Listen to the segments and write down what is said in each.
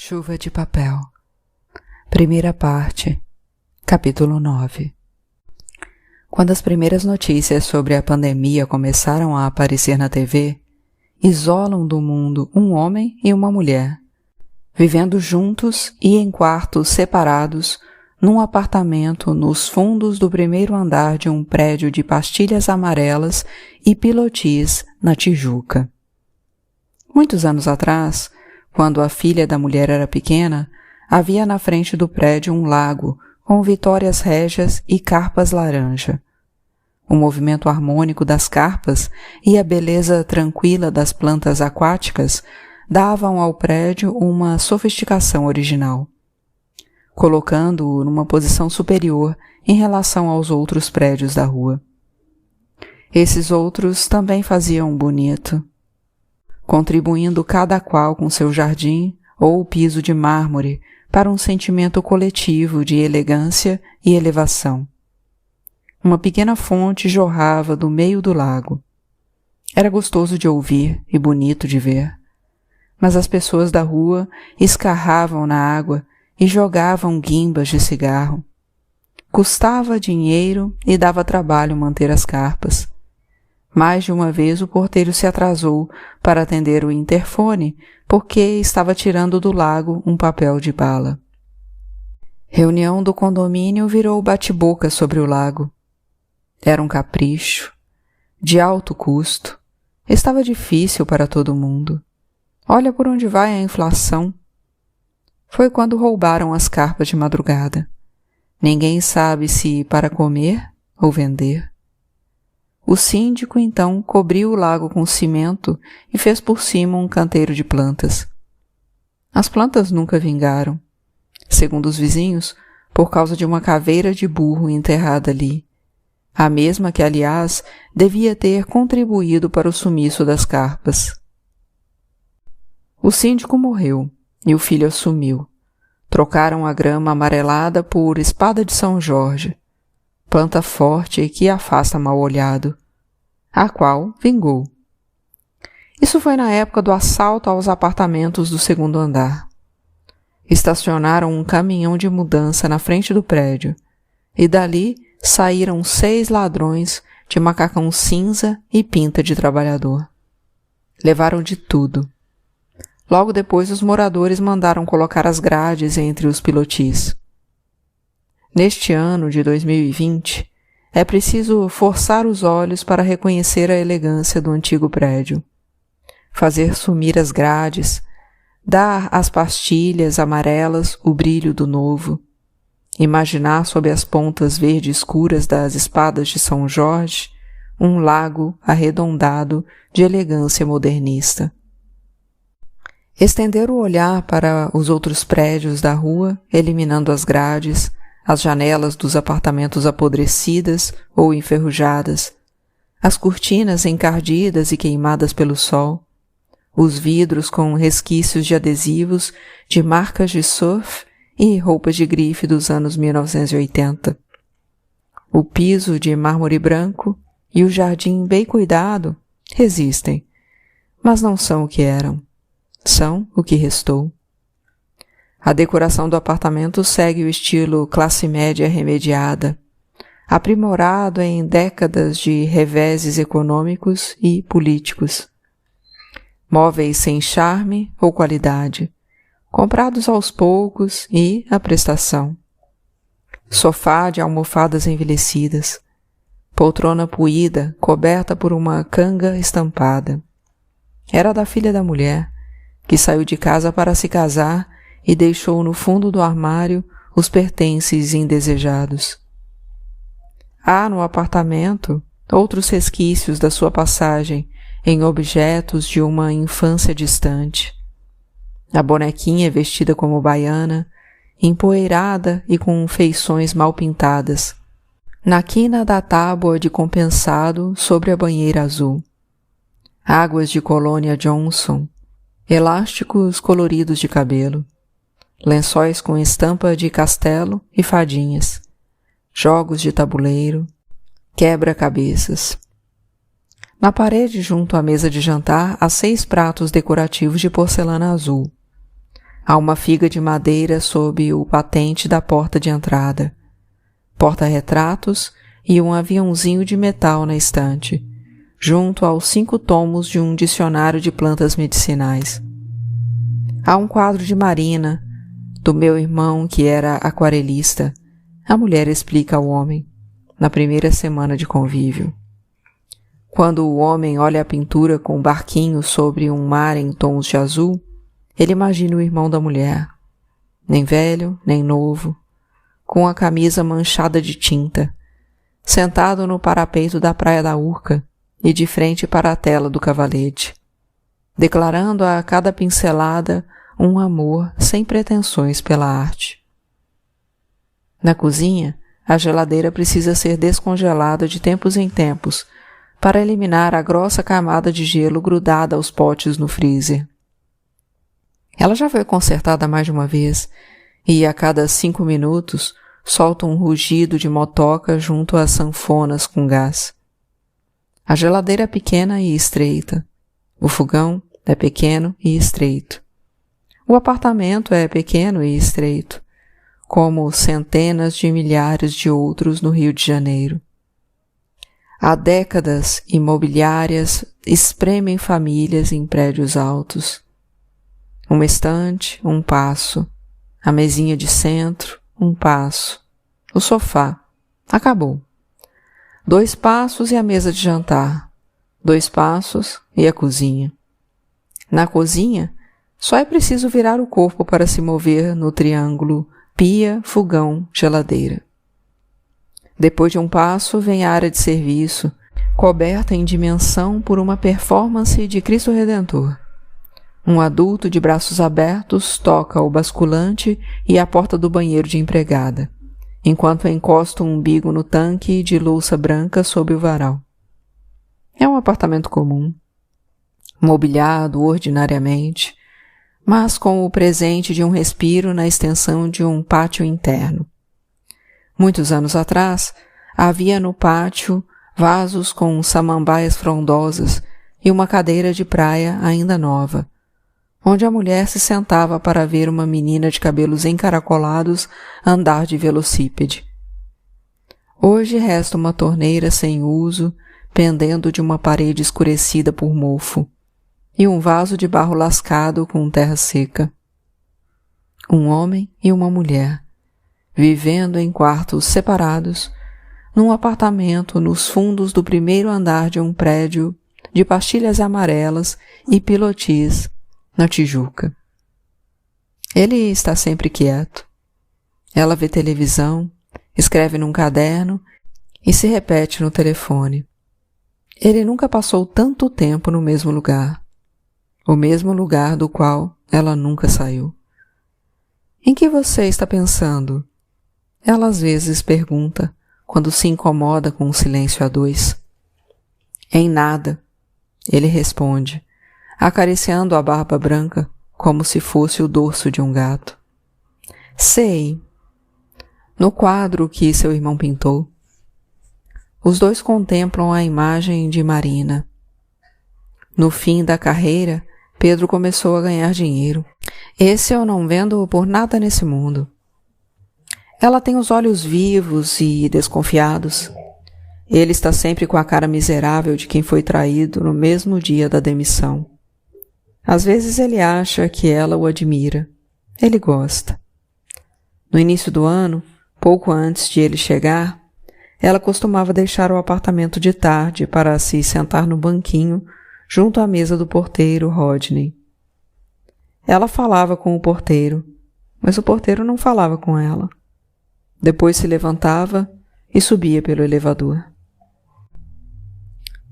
Chuva de papel. Primeira parte. Capítulo 9. Quando as primeiras notícias sobre a pandemia começaram a aparecer na TV, isolam do mundo um homem e uma mulher, vivendo juntos e em quartos separados num apartamento nos fundos do primeiro andar de um prédio de pastilhas amarelas e pilotis na Tijuca. Muitos anos atrás, quando a filha da mulher era pequena, havia na frente do prédio um lago com vitórias régias e carpas laranja. O movimento harmônico das carpas e a beleza tranquila das plantas aquáticas davam ao prédio uma sofisticação original, colocando-o numa posição superior em relação aos outros prédios da rua. Esses outros também faziam bonito, contribuindo cada qual com seu jardim ou piso de mármore para um sentimento coletivo de elegância e elevação. Uma pequena fonte jorrava do meio do lago. Era gostoso de ouvir e bonito de ver, mas as pessoas da rua escarravam na água e jogavam guimbas de cigarro. Custava dinheiro e dava trabalho manter as carpas. Mais de uma vez o porteiro se atrasou para atender o interfone porque estava tirando do lago um papel de bala. Reunião do condomínio virou bate-boca sobre o lago. Era um capricho, de alto custo. Estava difícil para todo mundo. Olha por onde vai a inflação. Foi quando roubaram as carpas de madrugada. Ninguém sabe se para comer ou vender. O síndico, então, cobriu o lago com cimento e fez por cima um canteiro de plantas. As plantas nunca vingaram, segundo os vizinhos, por causa de uma caveira de burro enterrada ali, a mesma que, aliás, devia ter contribuído para o sumiço das carpas. O síndico morreu e o filho assumiu. Trocaram a grama amarelada por espada de São Jorge, planta forte que afasta mal-olhado, a qual vingou. Isso foi na época do assalto aos apartamentos do segundo andar. Estacionaram um caminhão de mudança na frente do prédio, e dali saíram 6 ladrões de macacão cinza e pinta de trabalhador. Levaram de tudo. Logo depois os moradores mandaram colocar as grades entre os pilotis. Neste ano de 2020, é preciso forçar os olhos para reconhecer a elegância do antigo prédio, fazer sumir as grades, dar às pastilhas amarelas o brilho do novo, imaginar sob as pontas verde escuras das espadas de São Jorge um lago arredondado de elegância modernista. Estender o olhar para os outros prédios da rua, eliminando as grades, as janelas dos apartamentos apodrecidas ou enferrujadas, as cortinas encardidas e queimadas pelo sol, os vidros com resquícios de adesivos de marcas de surf e roupas de grife dos anos 1980. O piso de mármore branco e o jardim bem cuidado resistem, mas não são o que eram. São o que restou. A decoração do apartamento segue o estilo classe média remediada, aprimorado em décadas de reveses econômicos e políticos. Móveis sem charme ou qualidade, comprados aos poucos e à prestação. Sofá de almofadas envelhecidas, poltrona puída coberta por uma canga estampada. Era da filha da mulher, que saiu de casa para se casar e deixou no fundo do armário os pertences indesejados. Há no apartamento outros resquícios da sua passagem em objetos de uma infância distante. A bonequinha vestida como baiana, empoeirada e com feições mal pintadas, na quina da tábua de compensado sobre a banheira azul. Águas de colônia Johnson, elásticos coloridos de cabelo, lençóis com estampa de castelo e fadinhas, jogos de tabuleiro, quebra-cabeças. Na parede junto à mesa de jantar há 6 pratos decorativos de porcelana azul. Há uma figa de madeira sob o batente da porta de entrada, porta-retratos e um aviãozinho de metal na estante, junto aos 5 tomos de um dicionário de plantas medicinais. Há um quadro de Marina, do meu irmão que era aquarelista, a mulher explica ao homem, na primeira semana de convívio. Quando o homem olha a pintura com um barquinho sobre um mar em tons de azul, ele imagina o irmão da mulher, nem velho, nem novo, com a camisa manchada de tinta, sentado no parapeito da Praia da Urca e de frente para a tela do cavalete, declarando a cada pincelada um amor sem pretensões pela arte. Na cozinha, a geladeira precisa ser descongelada de tempos em tempos para eliminar a grossa camada de gelo grudada aos potes no freezer. Ela já foi consertada mais de uma vez e a cada 5 minutos solta um rugido de motoca junto às sanfonas com gás. A geladeira é pequena e estreita. O fogão é pequeno e estreito. O apartamento é pequeno e estreito, como centenas de milhares de outros no Rio de Janeiro. Há décadas imobiliárias espremem famílias em prédios altos. Uma estante, um passo. A mesinha de centro, um passo. O sofá. Acabou. 2 passos e a mesa de jantar. 2 passos e a cozinha. Na cozinha, só é preciso virar o corpo para se mover no triângulo pia, fogão, geladeira. Depois de um passo vem a área de serviço, coberta em dimensão por uma performance de Cristo Redentor. Um adulto de braços abertos toca o basculante e a porta do banheiro de empregada, enquanto encosta um umbigo no tanque de louça branca sob o varal. É um apartamento comum, mobiliado ordinariamente, mas com o presente de um respiro na extensão de um pátio interno. Muitos anos atrás, havia no pátio vasos com samambaias frondosas e uma cadeira de praia ainda nova, onde a mulher se sentava para ver uma menina de cabelos encaracolados andar de velocípede. Hoje resta uma torneira sem uso, pendendo de uma parede escurecida por mofo, e um vaso de barro lascado com terra seca. Um homem e uma mulher, vivendo em quartos separados, num apartamento nos fundos do primeiro andar de um prédio de pastilhas amarelas e pilotis na Tijuca. Ele está sempre quieto. Ela vê televisão, escreve num caderno e se repete no telefone. Ele nunca passou tanto tempo no mesmo lugar, o mesmo lugar do qual ela nunca saiu. Em que você está pensando? Ela às vezes pergunta, quando se incomoda com o silêncio a 2. Em nada, ele responde, acariciando a barba branca como se fosse o dorso de um gato. Sei. No quadro que seu irmão pintou. Os dois contemplam a imagem de Marina. No fim da carreira, Pedro começou a ganhar dinheiro. Esse eu não vendo por nada nesse mundo. Ela tem os olhos vivos e desconfiados. Ele está sempre com a cara miserável de quem foi traído no mesmo dia da demissão. Às vezes ele acha que ela o admira. Ele gosta. No início do ano, pouco antes de ele chegar, ela costumava deixar o apartamento de tarde para se sentar no banquinho junto à mesa do porteiro Rodney. Ela falava com o porteiro, mas o porteiro não falava com ela. Depois se levantava e subia pelo elevador.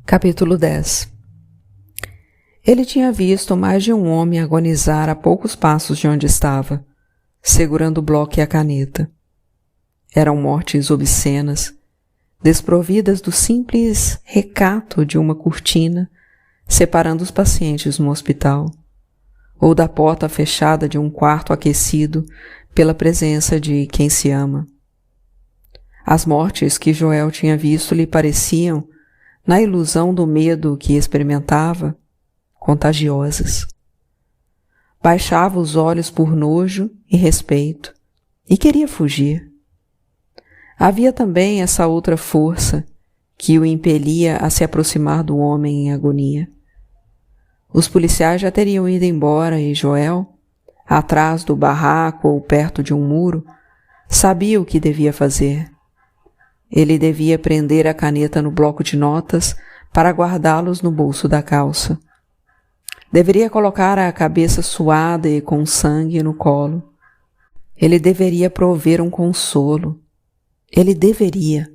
Capítulo 10. Ele tinha visto mais de um homem agonizar a poucos passos de onde estava, segurando o bloco e a caneta. Eram mortes obscenas, desprovidas do simples recato de uma cortina separando os pacientes no hospital, ou da porta fechada de um quarto aquecido pela presença de quem se ama. As mortes que Joel tinha visto lhe pareciam, na ilusão do medo que experimentava, contagiosas. Baixava os olhos por nojo e respeito e queria fugir. Havia também essa outra força que o impelia a se aproximar do homem em agonia. Os policiais já teriam ido embora e Joel, atrás do barraco ou perto de um muro, sabia o que devia fazer. Ele devia prender a caneta no bloco de notas para guardá-los no bolso da calça. Deveria colocar a cabeça suada e com sangue no colo. Ele deveria prover um consolo. Ele deveria.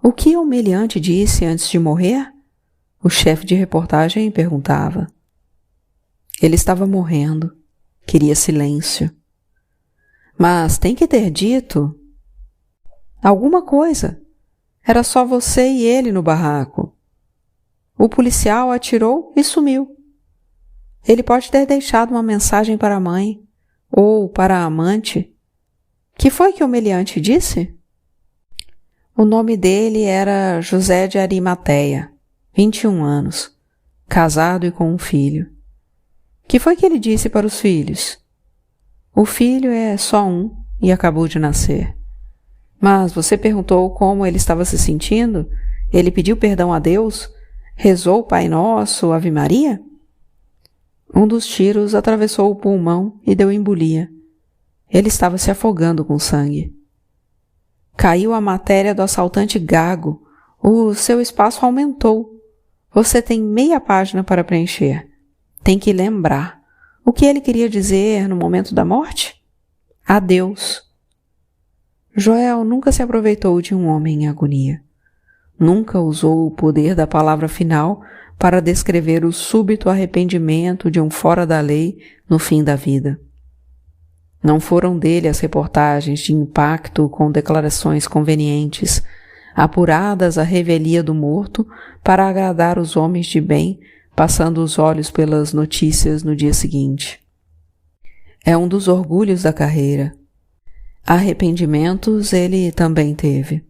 O que o meliante disse antes de morrer? O chefe de reportagem perguntava. Ele estava morrendo. Queria silêncio. Mas tem que ter dito alguma coisa. Era só você e ele no barraco. O policial atirou e sumiu. Ele pode ter deixado uma mensagem para a mãe ou para a amante. Que foi que o meliante disse? O nome dele era José de Arimateia, 21 anos, casado e com um filho. Que foi que ele disse para os filhos? O filho é só um e acabou de nascer. Mas você perguntou como ele estava se sentindo? Ele pediu perdão a Deus? Rezou o Pai Nosso, Ave Maria? Um dos tiros atravessou o pulmão e deu embolia. Ele estava se afogando com sangue. Caiu a matéria do assaltante gago. O seu espaço aumentou. Você tem meia página para preencher. Tem que lembrar. O que ele queria dizer no momento da morte? Adeus. Joel nunca se aproveitou de um homem em agonia. Nunca usou o poder da palavra final para descrever o súbito arrependimento de um fora da lei no fim da vida. Não foram dele as reportagens de impacto com declarações convenientes, apuradas à revelia do morto para agradar os homens de bem, passando os olhos pelas notícias no dia seguinte. É um dos orgulhos da carreira. Arrependimentos ele também teve.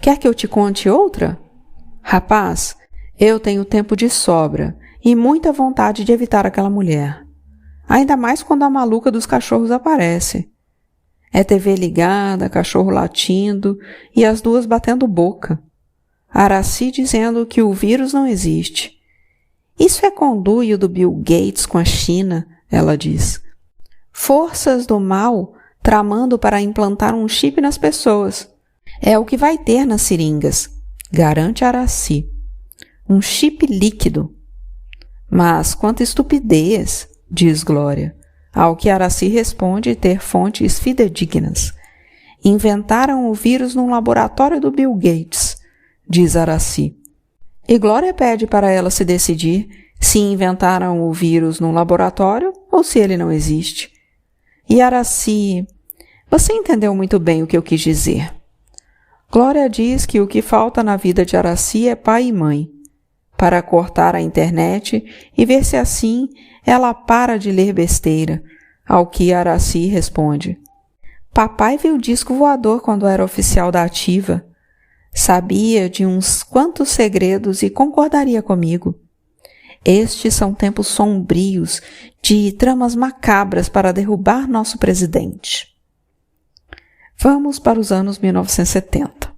Quer que eu te conte outra? Rapaz, eu tenho tempo de sobra e muita vontade de evitar aquela mulher. Ainda mais quando a maluca dos cachorros aparece. É TV ligada, cachorro latindo e as duas batendo boca. Aracy dizendo que o vírus não existe. Isso é conluio do Bill Gates com a China, ela diz. Forças do mal tramando para implantar um chip nas pessoas. É o que vai ter nas seringas, garante Aracy. Um chip líquido. Mas quanta estupidez, diz Glória, ao que Aracy responde ter fontes fidedignas. Inventaram o vírus num laboratório do Bill Gates, diz Aracy. E Glória pede para ela se decidir se inventaram o vírus num laboratório ou se ele não existe. E Aracy, você entendeu muito bem o que eu quis dizer. Glória diz que o que falta na vida de Aracy é pai e mãe, para cortar a internet e ver se assim ela para de ler besteira, ao que Aracy responde. Papai viu disco voador quando era oficial da ativa. Sabia de uns quantos segredos e concordaria comigo. Estes são tempos sombrios de tramas macabras para derrubar nosso presidente. Vamos para os anos 1970.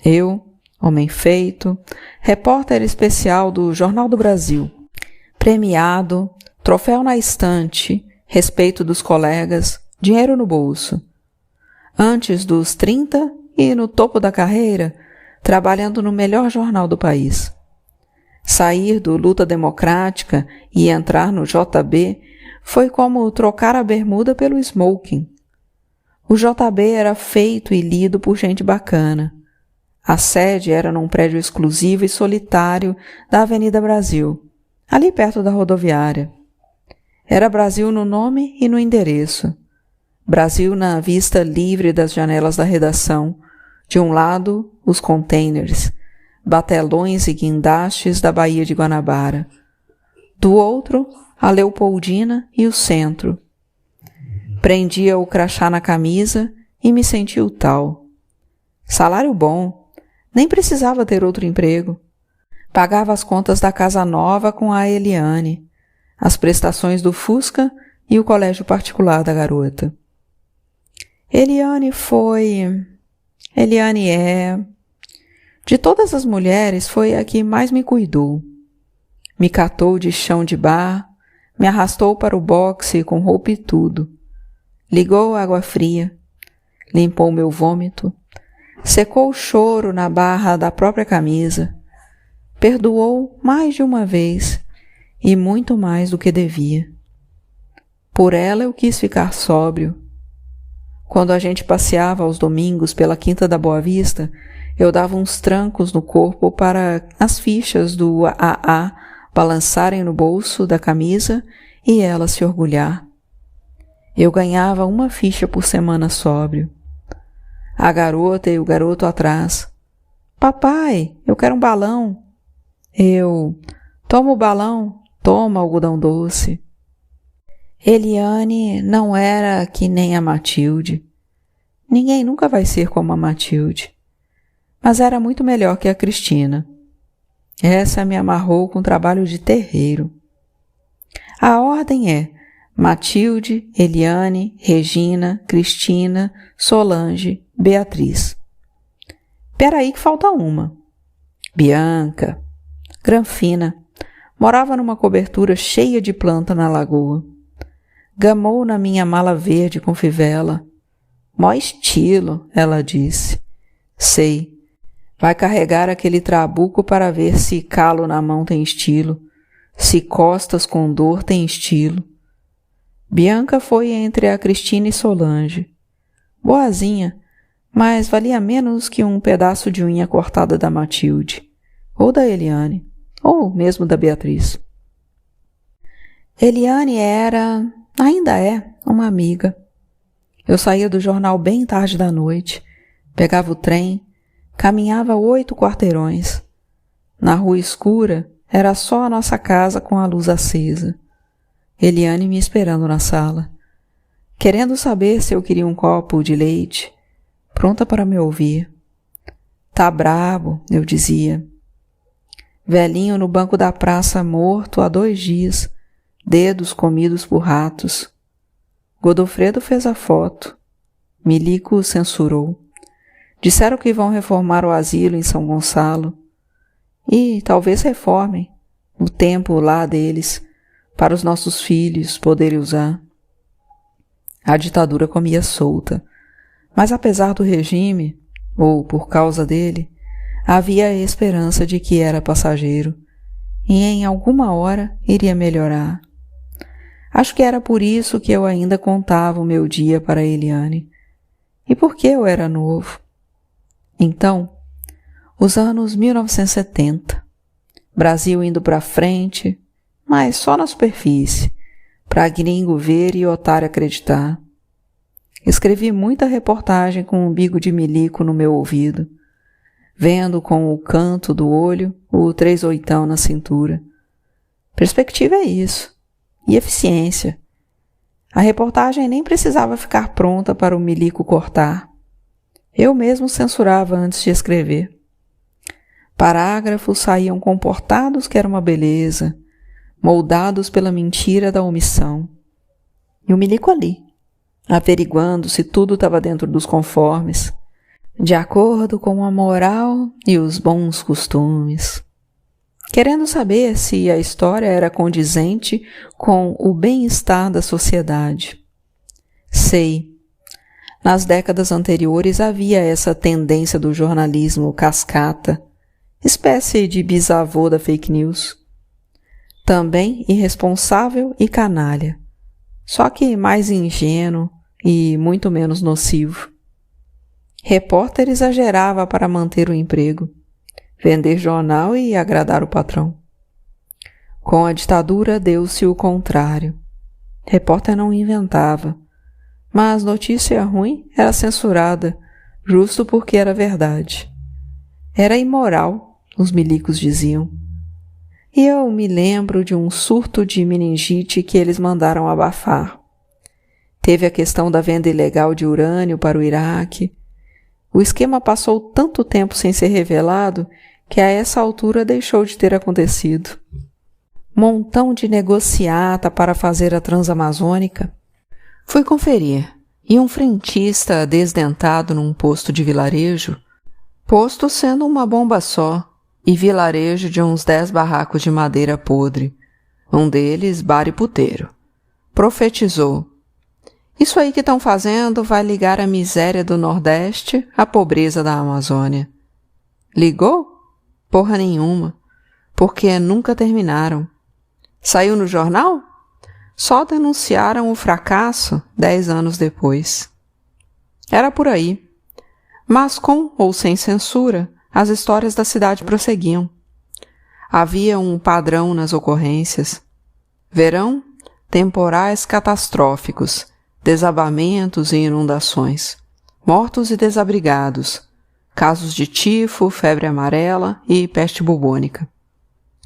Eu, homem feito, repórter especial do Jornal do Brasil, premiado, troféu na estante, respeito dos colegas, dinheiro no bolso. Antes dos 30 e no topo da carreira, trabalhando no melhor jornal do país. Sair do Luta Democrática e entrar no JB foi como trocar a bermuda pelo smoking. O JB era feito e lido por gente bacana. A sede era num prédio exclusivo e solitário da Avenida Brasil, ali perto da rodoviária. Era Brasil no nome e no endereço. Brasil na vista livre das janelas da redação. De um lado, os containers, batelões e guindastes da Baía de Guanabara. Do outro, a Leopoldina e o centro. Prendia o crachá na camisa e me sentia o tal. Salário bom, nem precisava ter outro emprego. Pagava as contas da casa nova com a Eliane. as prestações do Fusca e o colégio particular da garota. Eliane é... De todas as mulheres, foi a que mais me cuidou. Me catou de chão de bar, me arrastou para o boxe com roupa e tudo. Ligou a água fria, limpou meu vômito, secou o choro na barra da própria camisa, perdoou mais de uma vez e muito mais do que devia. Por ela eu quis ficar sóbrio. Quando a gente passeava aos domingos pela Quinta da Boa Vista, eu dava uns trancos no corpo para as fichas do AA balançarem no bolso da camisa e ela se orgulhar. Eu ganhava uma ficha por semana sóbrio. A garota e o garoto atrás. Papai, eu quero um balão. Eu, toma o balão, toma algodão doce. Eliane não era que nem a Matilde. Ninguém nunca vai ser como a Matilde. Mas era muito melhor que a Cristina. Essa me amarrou com trabalho de terreiro. A ordem é Matilde, Eliane, Regina, Cristina, Solange, Beatriz. Peraí que falta uma. Bianca, Granfina, morava numa cobertura cheia de planta na lagoa. Gamou na minha mala verde com fivela. Mó estilo, ela disse. Sei. Vai carregar aquele trabuco para ver se calo na mão tem estilo, se costas com dor tem estilo. Bianca foi entre a Cristina e Solange. Boazinha, mas valia menos que um pedaço de unha cortada da Matilde, ou da Eliane, ou mesmo da Beatriz. Eliane ainda é, uma amiga. Eu saía do jornal bem tarde da noite, pegava o trem, caminhava 8 quarteirões. Na rua escura, era só a nossa casa com a luz acesa. Eliane me esperando na sala, querendo saber se eu queria um copo de leite, pronta para me ouvir. Tá brabo, eu dizia. Velhinho no banco da praça morto há 2 dias, dedos comidos por ratos. Godofredo fez a foto. Milico censurou. Disseram que vão reformar o asilo em São Gonçalo. E talvez reformem o tempo lá deles, para os nossos filhos poderem usar. A ditadura comia solta, mas apesar do regime, ou por causa dele, havia a esperança de que era passageiro, e em alguma hora iria melhorar. Acho que era por isso que eu ainda contava o meu dia para Eliane. E porque eu era novo. Então, os anos 1970, Brasil indo para frente, mas só na superfície, para gringo ver e otário acreditar. Escrevi muita reportagem com o umbigo de milico no meu ouvido, vendo com o canto do olho o 38 na cintura. Perspectiva é isso, e eficiência. A reportagem nem precisava ficar pronta para o milico cortar. Eu mesmo censurava antes de escrever. Parágrafos saíam comportados que era uma beleza, moldados pela mentira da omissão. E o milico ali, averiguando se tudo estava dentro dos conformes, de acordo com a moral e os bons costumes, querendo saber se a história era condizente com o bem-estar da sociedade. Sei. Nas décadas anteriores havia essa tendência do jornalismo cascata, espécie de bisavô da fake news. Também irresponsável e canalha, só que mais ingênuo e muito menos nocivo. Repórter exagerava para manter o emprego, vender jornal e agradar o patrão. Com a ditadura deu-se o contrário. Repórter não inventava, mas notícia ruim era censurada, justo porque era verdade. Era imoral, os milicos diziam. E eu me lembro de um surto de meningite que eles mandaram abafar. Teve a questão da venda ilegal de urânio para o Iraque. O esquema passou tanto tempo sem ser revelado que a essa altura deixou de ter acontecido. montão de negociata para fazer a Transamazônica. Fui conferir, e um frentista desdentado num posto de vilarejo, posto sendo uma bomba só, e vilarejo de uns 10 barracos de madeira podre, um deles bar e puteiro, profetizou: isso aí que estão fazendo vai ligar a miséria do Nordeste à pobreza da Amazônia. Ligou? Porra nenhuma, porque nunca terminaram. Saiu no jornal? Só denunciaram o fracasso 10 anos depois. Era por aí. Mas com ou sem censura, as histórias da cidade prosseguiam. Havia um padrão nas ocorrências. Verão, temporais catastróficos, desabamentos e inundações, mortos e desabrigados, casos de tifo, febre amarela e peste bubônica.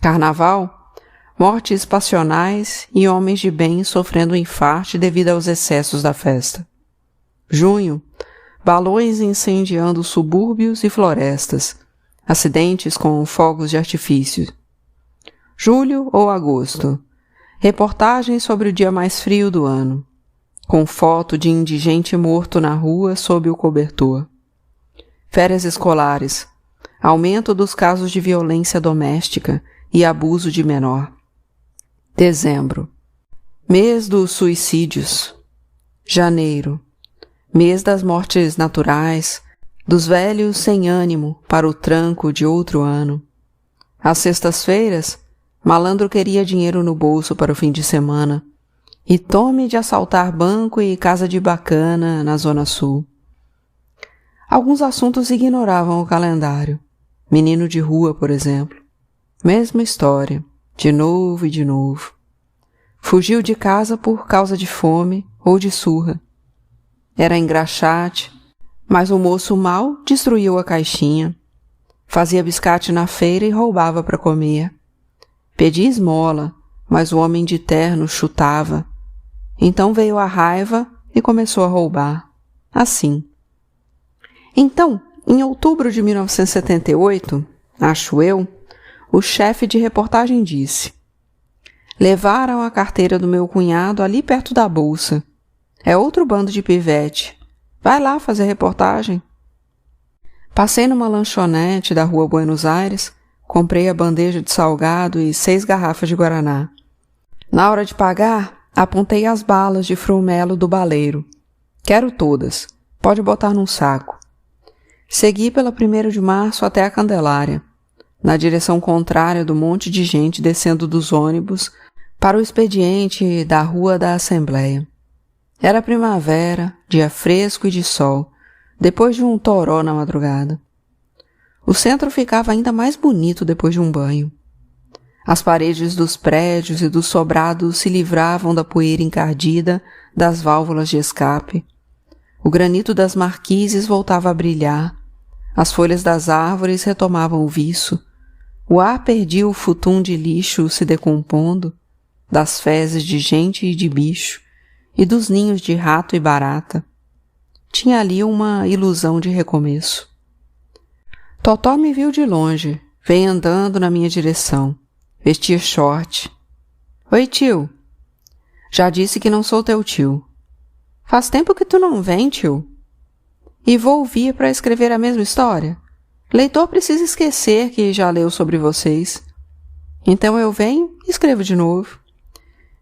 Carnaval, mortes passionais e homens de bem sofrendo infarto devido aos excessos da festa. Junho, balões incendiando subúrbios e florestas, acidentes com fogos de artifício. Julho ou agosto, reportagens sobre o dia mais frio do ano, com foto de indigente morto na rua sob o cobertor. Férias escolares, aumento dos casos de violência doméstica e abuso de menor. Dezembro, mês dos suicídios. Janeiro, mês das mortes naturais, dos velhos sem ânimo para o tranco de outro ano. Às sextas-feiras, malandro queria dinheiro no bolso para o fim de semana e tome de assaltar banco e casa de bacana na Zona Sul. Alguns assuntos ignoravam o calendário. Menino de rua, por exemplo. Mesma história, de novo e de novo. Fugiu de casa por causa de fome ou de surra. Era engraxate, mas o moço mal destruiu a caixinha. Fazia biscate na feira e roubava para comer. Pedia esmola, mas o homem de terno chutava. Então veio a raiva e começou a roubar. Assim. Então, em outubro de 1978, acho eu, o chefe de reportagem disse: levaram a carteira do meu cunhado ali perto da bolsa. É outro bando de pivete. Vai lá fazer reportagem. Passei numa lanchonete da rua Buenos Aires, comprei a bandeja de salgado e 6 garrafas de guaraná. Na hora de pagar, apontei as balas de frumelo do baleiro. Quero todas. Pode botar num saco. Segui pela 1º de março até a Candelária, na direção contrária do monte de gente descendo dos ônibus para o expediente da Rua da Assembleia. Era primavera, dia fresco e de sol, depois de um toró na madrugada. O centro ficava ainda mais bonito depois de um banho. As paredes dos prédios e dos sobrados se livravam da poeira encardida das válvulas de escape. O granito das marquises voltava a brilhar. As folhas das árvores retomavam o viço. O ar perdia o futum de lixo se decompondo, das fezes de gente e de bicho, e dos ninhos de rato e barata. Tinha ali uma ilusão de recomeço. Totó me viu de longe, veio andando na minha direção. Vestia short. Oi, tio. Já disse que não sou teu tio. Faz tempo que tu não vem, tio. E vou vir para escrever a mesma história? Leitor precisa esquecer que já leu sobre vocês. Então eu venho e escrevo de novo.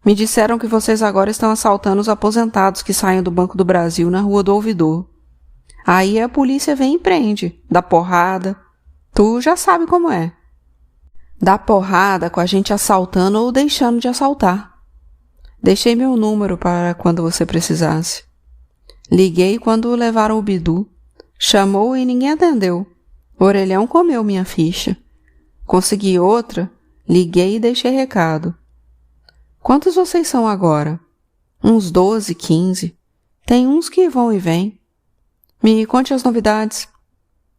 Me disseram que vocês agora estão assaltando os aposentados que saem do Banco do Brasil na Rua do Ouvidor. Aí a polícia vem e prende, dá porrada. Tu já sabe como é. Dá porrada com a gente assaltando ou deixando de assaltar. Deixei meu número para quando você precisasse. Liguei quando levaram o Bidu. Chamou e ninguém atendeu. O orelhão comeu minha ficha. Consegui outra, liguei e deixei recado. Quantos vocês são agora? Uns 12, 15. Tem uns que vão e vêm. Me conte as novidades.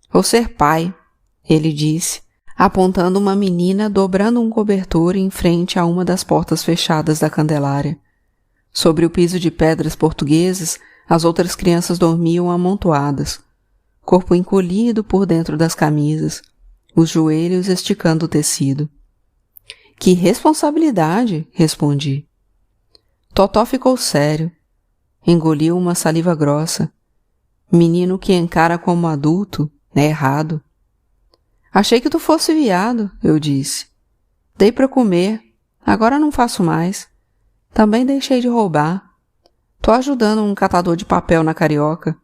Vou ser pai, ele disse, apontando uma menina dobrando um cobertor em frente a uma das portas fechadas da Candelária. Sobre o piso de pedras portuguesas, as outras crianças dormiam amontoadas, corpo encolhido por dentro das camisas, os joelhos esticando o tecido. Que responsabilidade, respondi. Totó ficou sério. Engoliu uma saliva grossa. Menino que encara como adulto é errado. Achei que tu fosse viado, eu disse. Dei para comer, agora não faço mais. Também deixei de roubar. Tô ajudando um catador de papel na Carioca.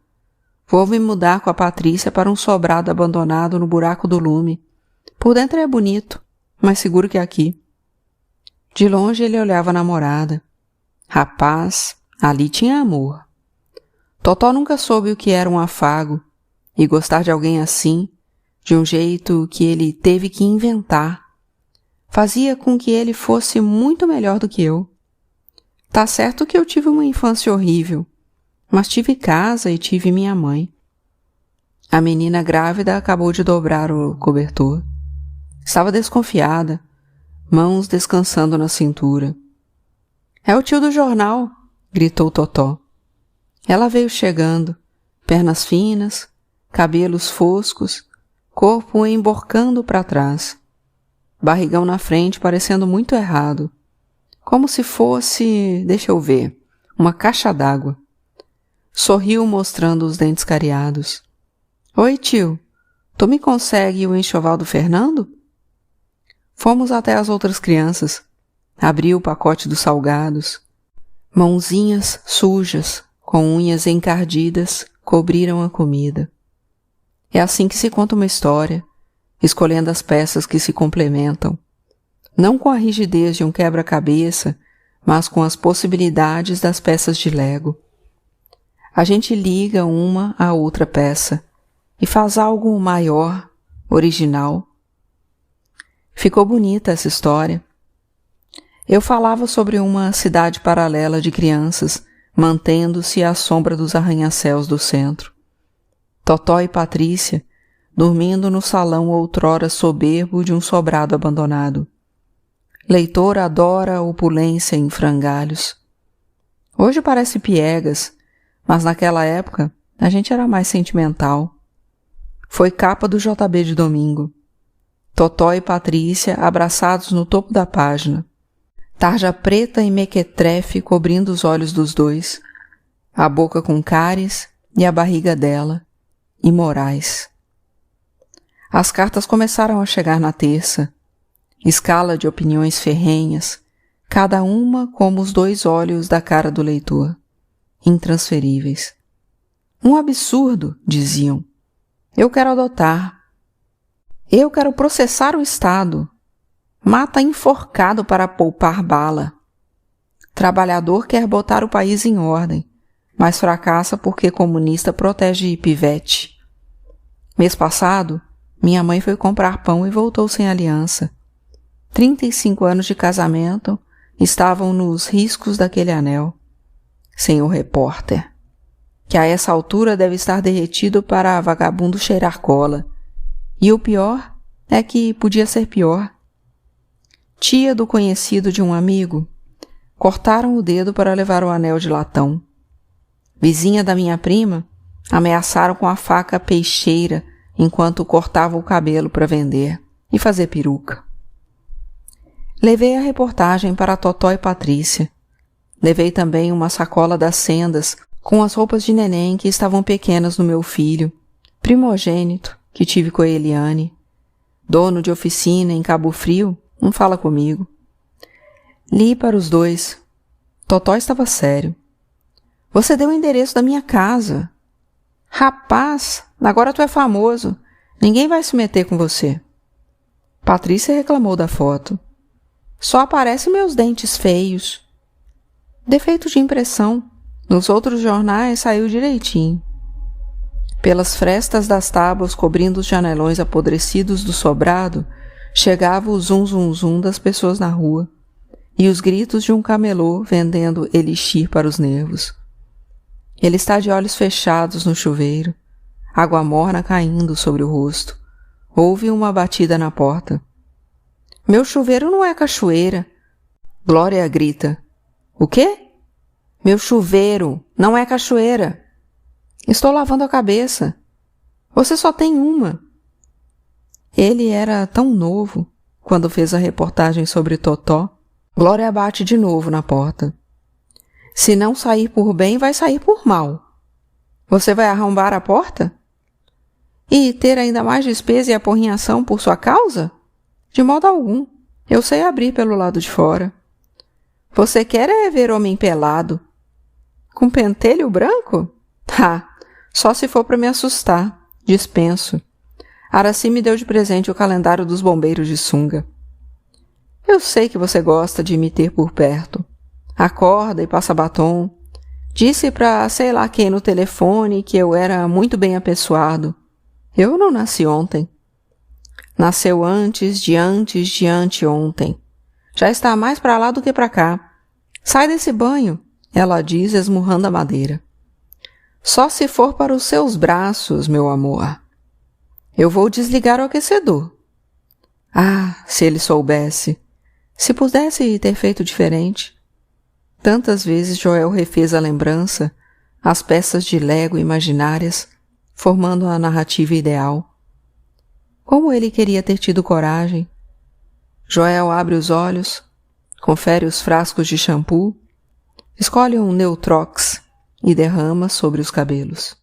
Vou me mudar com a Patrícia para um sobrado abandonado no buraco do lume. Por dentro é bonito, mais seguro que aqui. De longe ele olhava a namorada. Rapaz, ali tinha amor. Totó nunca soube o que era um afago, e gostar de alguém assim, de um jeito que ele teve que inventar, fazia com que ele fosse muito melhor do que eu. Tá certo que eu tive uma infância horrível, mas tive casa e tive minha mãe. A menina grávida acabou de dobrar o cobertor. Estava desconfiada, mãos descansando na cintura. É o tio do jornal, gritou Totó. Ela veio chegando, pernas finas, cabelos foscos, corpo emborcando para trás. Barrigão na frente parecendo muito errado. Como se fosse, deixa eu ver, uma caixa d'água. Sorriu mostrando os dentes cariados. Oi, tio, tu me consegue o enxoval do Fernando? Fomos até as outras crianças. Abriu o pacote dos salgados. Mãozinhas sujas, com unhas encardidas, cobriram a comida. É assim que se conta uma história, escolhendo as peças que se complementam. Não com a rigidez de um quebra-cabeça, mas com as possibilidades das peças de Lego. A gente liga uma à outra peça e faz algo maior, original. Ficou bonita essa história. Eu falava sobre uma cidade paralela de crianças, mantendo-se à sombra dos arranha-céus do centro. Totó e Patrícia, dormindo no salão outrora soberbo de um sobrado abandonado. Leitor adora a opulência em frangalhos. Hoje parece piegas, mas naquela época a gente era mais sentimental. Foi capa do JB de domingo. Totó e Patrícia abraçados no topo da página. Tarja preta e mequetrefe cobrindo os olhos dos dois, a boca com cáries e a barriga dela, imorais. As cartas começaram a chegar na terça, escala de opiniões ferrenhas, cada uma como os dois olhos da cara do leitor, intransferíveis. Um absurdo, diziam. Eu quero adotar. Eu quero processar o Estado. Mata enforcado para poupar bala. Trabalhador quer botar o país em ordem, mas fracassa porque comunista protege pivete. Mês passado, minha mãe foi comprar pão e voltou sem aliança. 35 anos de casamento estavam nos riscos daquele anel. Senhor repórter, que a essa altura deve estar derretido para vagabundo cheirar cola. E o pior é que podia ser pior. Tia do conhecido de um amigo, cortaram o dedo para levar o anel de latão. Vizinha da minha prima, ameaçaram com a faca peixeira enquanto cortava o cabelo para vender e fazer peruca. Levei a reportagem para Totó e Patrícia. Levei também uma sacola das sendas com as roupas de neném que estavam pequenas no meu filho, primogênito, que tive com a Eliane. Dono de oficina em Cabo Frio, não fala comigo. Li para os dois. Totó estava sério. Você deu o endereço da minha casa. Rapaz, agora tu é famoso. Ninguém vai se meter com você. Patrícia reclamou da foto. Só aparecem meus dentes feios. Defeito de impressão. Nos outros jornais saiu direitinho. Pelas frestas das tábuas cobrindo os janelões apodrecidos do sobrado, chegava o zum-zum-zum das pessoas na rua e os gritos de um camelô vendendo elixir para os nervos. Ele está de olhos fechados no chuveiro, água morna caindo sobre o rosto. Houve uma batida na porta. Meu chuveiro não é cachoeira. Glória grita. O quê? Meu chuveiro não é cachoeira. Estou lavando a cabeça. Você só tem uma. Ele era tão novo, quando fez a reportagem sobre Totó, Glória bate de novo na porta. Se não sair por bem, vai sair por mal. Você vai arrombar a porta? E ter ainda mais despesa e aporrinhação por sua causa? De modo algum. Eu sei abrir pelo lado de fora. Você quer é ver homem pelado. Com pentelho branco? Ah, só se for para me assustar. Dispenso. Araci me deu de presente o calendário dos bombeiros de sunga. Eu sei que você gosta de me ter por perto. Acorda e passa batom. Disse para sei lá quem no telefone que eu era muito bem apessoado. Eu não nasci ontem. Nasceu antes de anteontem. Já está mais para lá do que para cá. Sai desse banho, ela diz, esmurrando a madeira. Só se for para os seus braços, meu amor. Eu vou desligar o aquecedor. Ah, se ele soubesse. Se pudesse ter feito diferente. Tantas vezes Joel refez a lembrança, as peças de Lego imaginárias, formando a narrativa ideal. Como ele queria ter tido coragem. Joel abre os olhos, confere os frascos de shampoo, escolhe um Neutrox e derrama sobre os cabelos.